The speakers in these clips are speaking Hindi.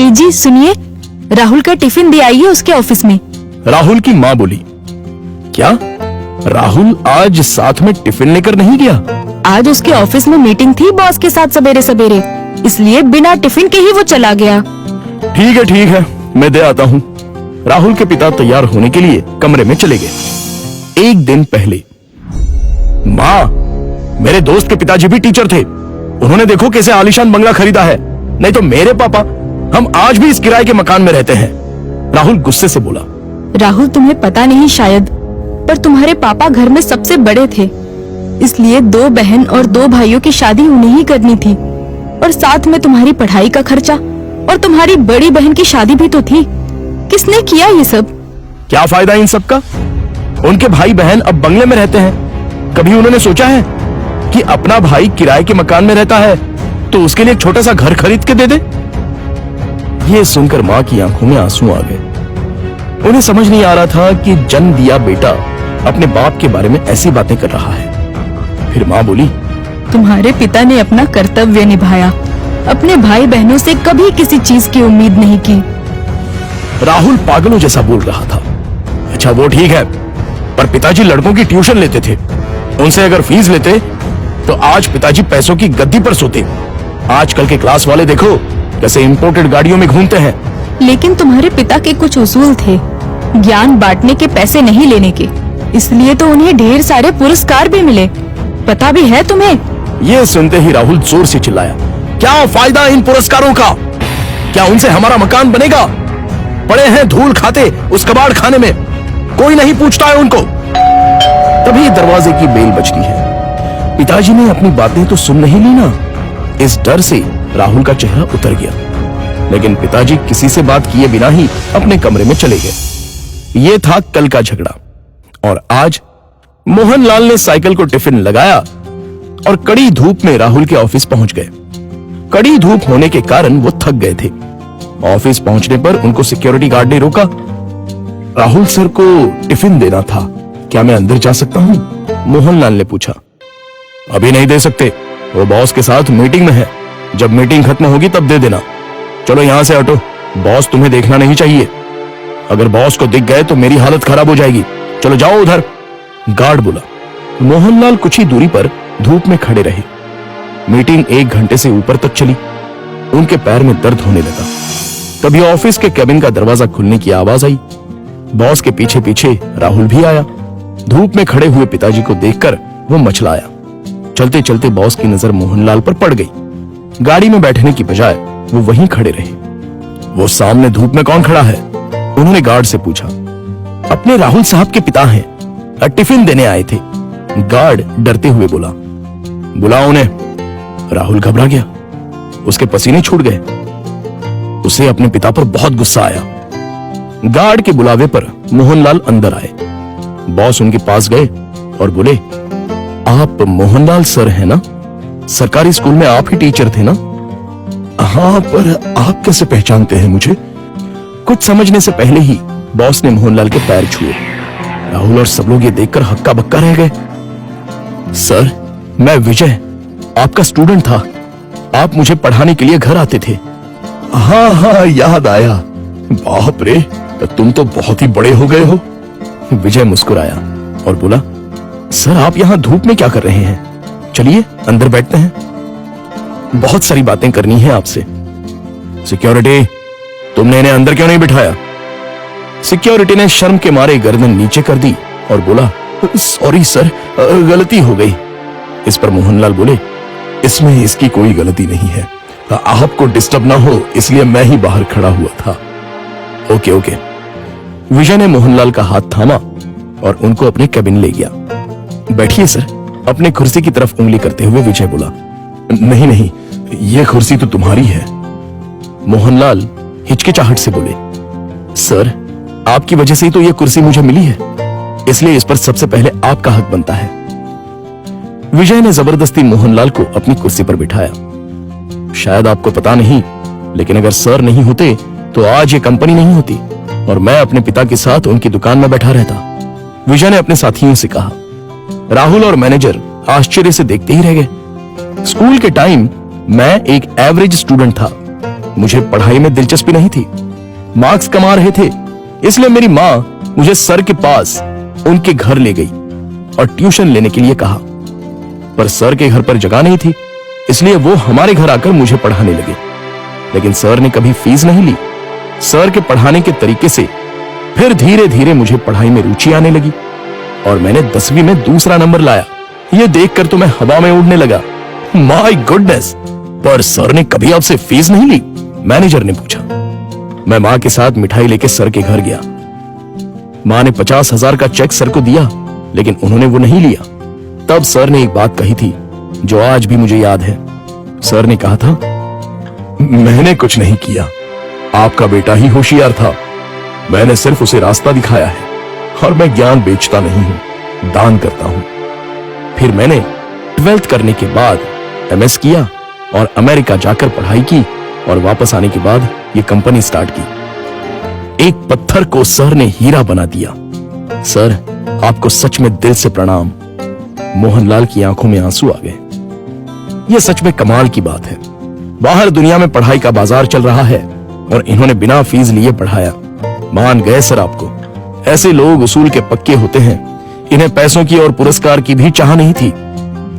जी सुनिए, राहुल का टिफिन दे आइए उसके ऑफिस में। राहुल की माँ बोली, क्या राहुल आज साथ में टिफिन लेकर नहीं गया? आज उसके ऑफिस में मीटिंग थी बॉस के साथ सवेरे सवेरे, इसलिए बिना टिफिन के ही वो चला गया। ठीक है, मैं दे आता हूँ। राहुल के पिता तैयार होने के लिए कमरे में चले गए। एक दिन पहले, माँ, मेरे दोस्त के पिताजी भी टीचर थे। उन्होंने देखो कैसे आलीशान बंगला खरीदा है। नहीं तो मेरे पापा, हम आज भी इस किराए के मकान में रहते हैं। राहुल गुस्से से बोला। राहुल, तुम्हें पता नहीं शायद, पर तुम्हारे पापा घर में सबसे बड़े थे, इसलिए 2 बहन और 2 भाइयों की शादी उन्हें ही करनी थी, और साथ में तुम्हारी पढ़ाई का खर्चा, और तुम्हारी बड़ी बहन की शादी भी तो थी। किसने किया ये सब? क्या फायदा इन सब का? उनके भाई बहन अब बंगले में रहते हैं। कभी उन्होंने सोचा है कि अपना भाई किराए के मकान में रहता है तो उसके लिए एक छोटा सा घर खरीद के दे दे? ये सुनकर माँ की आंखों में आंसू आ गए। उन्हें समझ नहीं आ रहा था कि जन्म दिया बेटा अपने बाप के बारे में ऐसी बातें कर रहा है। फिर माँ बोली, तुम्हारे पिता ने अपना कर्तव्य निभाया, अपने भाई बहनों से कभी किसी चीज की उम्मीद नहीं की। राहुल पागलों जैसा बोल रहा था। अच्छा वो ठीक है, पर पिताजी लड़कों की ट्यूशन लेते थे। उनसे अगर फीस लेते तो आज पिताजी पैसों की गद्दी पर सोते। आजकल के क्लास वाले देखो कैसे इंपोर्टेड गाड़ियों में घूमते हैं। लेकिन तुम्हारे पिता के कुछ उसूल थे, ज्ञान बांटने के, पैसे नहीं लेने के, इसलिए तो उन्हें ढेर सारे पुरस्कार भी मिले। पता भी है तुम्हें? ये सुनते ही राहुल जोर से चिल्लाया, क्या फायदा इन पुरस्कारों का? क्या उनसे हमारा मकान बनेगा? पड़े हैं धूल खाते उस कबाड़ खाने में, कोई नहीं पूछता है उनको। तभी दरवाजे की बेल बजती है। पिताजी ने अपनी बातें तो सुन नहीं ली ना। इस डर से राहुल का चेहरा उतर गया, लेकिन पिताजी किसी से बात किए बिना ही अपने कमरे में चले गए। ये था कल का झगड़ा, और आज मोहनलाल ने साइकिल को टिफिन लगाया और कड़ी धूप में राहुल के ऑफिस पहुंच गए। कड़ी धूप होने के कारण वो थक गए थे। ऑफिस पहुंचने पर उनको सिक्योरिटी गार्ड ने रोका। राहुल सर को टिफिन देना था, क्या मैं अंदर जा सकता हूं? मोहनलाल ने पूछा। अभी नहीं दे सकते, वो बॉस के साथ मीटिंग में है। जब मीटिंग खत्म होगी तब दे देना। चलो यहां से हटो, बॉस तुम्हें देखना नहीं चाहिए। अगर बॉस को दिख गए तो मेरी हालत खराब हो जाएगी। चलो जाओ उधर, गार्ड बोला। मोहनलाल कुछ ही दूरी पर धूप में खड़े रहे। मीटिंग 1 घंटे से ऊपर तक चली। उनके पैर में दर्द होने लगा। तभी ऑफिस के केबिन का दरवाजा खुलने की आवाज आई। बॉस के पीछे पीछे राहुल भी आया। धूप में खड़े हुए पिताजी को देखकर वो मचलाया। चलते चलते बॉस की नजर मोहनलाल पर पड़ गई। गाड़ी में बैठने की बजाय वो वहीं खड़े रहे। वो सामने धूप में कौन खड़ा है? उन्होंने गार्ड से पूछा। अपने राहुल साहब के पिता हैं, टिफिन देने आए थे। गार्ड डरते हुए बोला। बुलाओ उन्हें। राहुल घबरा गया, उसके पसीने छूट गए। उसे अपने पिता पर बहुत गुस्सा आया। गार्ड के बुलावे पर मोहनलाल अंदर आए। बॉस उनके पास गए और बोले, आप मोहनलाल सर हैं ना? सरकारी स्कूल में आप ही टीचर थे ना? हाँ, पर आप कैसे पहचानते हैं मुझे? कुछ समझने से पहले ही बॉस ने मोहनलाल के पैर छुए। राहुल और सब लोग ये देखकर हक्का बक्का रह गए। सर, मैं विजय, आपका स्टूडेंट था। आप मुझे पढ़ाने के लिए घर आते थे। हाँ, याद आया। बाप रे, तुम तो बहुत ही बड़े हो गए हो। विजय मुस्कुराया और बोला, सर आप यहाँ धूप में क्या कर रहे हैं? चलिए अंदर बैठते हैं, बहुत सारी बातें करनी है आपसे। सिक्योरिटी, तुमने इन्हें अंदर क्यों नहीं बिठाया? सिक्योरिटी ने शर्म के मारे गर्दन नीचे कर दी और बोला, सॉरी सर, गलती हो गई। इस पर मोहनलाल बोले, इसमें इसकी कोई गलती नहीं है, आपको डिस्टर्ब ना हो इसलिए मैं ही बाहर खड़ा हुआ था। ओके। विजय ने मोहनलाल का हाथ थामा और उनको अपने कैबिन ले गया। बैठिए सर, अपने कुर्सी की तरफ उंगली करते हुए विजय बोला। नहीं, ये कुर्सी तो तुम्हारी है। मोहनलाल हिचकिचाहट से बोले, सर आपकी वजह से ही तो ये कुर्सी मुझे मिली है, इसलिए इस पर सबसे पहले आपका हक बनता है। विजय ने जबरदस्ती मोहनलाल को अपनी कुर्सी पर बिठाया। शायद आपको पता नहीं, लेकिन अगर सर नहीं होते तो आज ये कंपनी नहीं होती और मैं अपने पिता के साथ उनकी दुकान में बैठा रहता। विजय ने अपने साथियों से कहा। राहुल और मैनेजर आश्चर्य से देखते ही रह गए। स्कूल के टाइम मैं एक एवरेज स्टूडेंट था, मुझे पढ़ाई में दिलचस्पी नहीं थी। मार्क्स कमा रहे थे, इसलिए मेरी माँ मुझे सर के पास उनके घर ले गई और ट्यूशन लेने के लिए कहा। पर सर के घर पर जगह नहीं थी, इसलिए वो हमारे घर आकर मुझे पढ़ाने लगे। लेकिन सर ने कभी फीस नहीं ली। सर के पढ़ाने के तरीके से फिर धीरे धीरे मुझे पढ़ाई में रुचि आने लगी और मैंने 10वीं में दूसरा नंबर लाया। ये देखकर तो मैं हवा में उड़ने लगा। My goodness! पर सर ने कभी आपसे फीस नहीं ली? मैनेजर ने पूछा। मैं मां के साथ मिठाई लेके सर के घर गया। मां ने 50,000 का चेक सर को दिया, लेकिन उन्होंने वो नहीं लिया। तब सर ने एक बात कही थी जो आज भी मुझे याद है। सर ने कहा था, मैंने कुछ नहीं किया, आपका बेटा ही होशियार था। मैंने सिर्फ उसे रास्ता दिखाया है और मैं ज्ञान बेचता नहीं हूं, दान करता हूं। फिर मैंने 12th करने के बाद MS किया और अमेरिका जाकर पढ़ाई की और वापस आने के बाद ये कंपनी स्टार्ट की। एक पत्थर को सर ने हीरा बना दिया। सर, आपको सच में दिल से प्रणाम। मोहनलाल की आंखों में आंसू आ गए। यह सच में कमाल की बात है। बाहर दुनिया में पढ़ाई का बाजार चल रहा है और इन्होंने बिना फीस लिए पढ़ाया। मान गए सर आपको। ऐसे लोग उसूल के पक्के होते हैं। इन्हें पैसों की और पुरस्कार की भी चाह नहीं थी।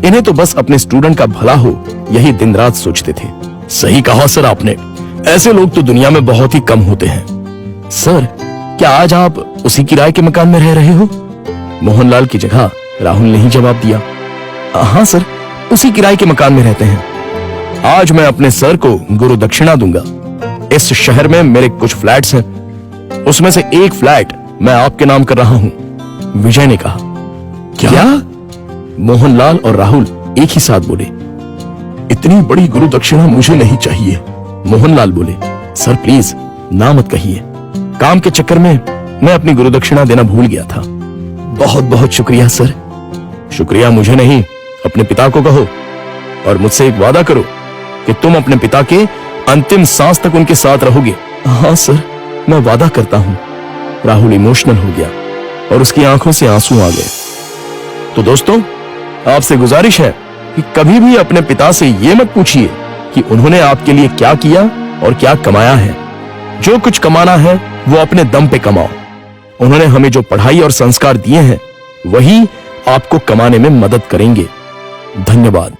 इन्हें तो बस अपने स्टूडेंट का भला हो, यही दिन रात सोचते थे। सही कहा सर आपने। ऐसे लोग तो दुनिया में बहुत ही कम होते हैं। सर, क्या आज आप उसी किराए के मकान में रह रहे हो? मोहनलाल की जगह राहुल ने ही जवाब दिया। हाँ सर, उसी किराए के मकान में रहते हैं। आज मैं अपने सर को गुरु दक्षिणा दूंगा। इस शहर में मेरे कुछ फ्लैट्स हैं, उसमें से एक फ्लैट मैं आपके नाम कर रहा हूं। विजय ने कहा। क्या? मोहनलाल और राहुल एक ही साथ बोले। इतनी बड़ी गुरु दक्षिणा मुझे नहीं चाहिए। मोहनलाल बोले, सर प्लीज ना मत कहिए। काम के चक्कर में मैं अपनी गुरु दक्षिणा देना भूल गया था। बहुत बहुत शुक्रिया सर। शुक्रिया मुझे नहीं, अपने पिता को कहो और मुझसे एक वादा करो कि तुम अपने पिता के अंतिम सांस तक उनके साथ रहोगे। हाँ सर, मैं वादा करता हूं। राहुल इमोशनल हो गया और उसकी आंखों से आंसू आ गए। तो दोस्तों, आपसे गुजारिश है कि कभी भी अपने पिता से यह मत पूछिए कि उन्होंने आपके लिए क्या किया और क्या कमाया है। जो कुछ कमाना है वो अपने दम पे कमाओ। उन्होंने हमें जो पढ़ाई और संस्कार दिए हैं वही आपको कमाने में मदद करेंगे। धन्यवाद।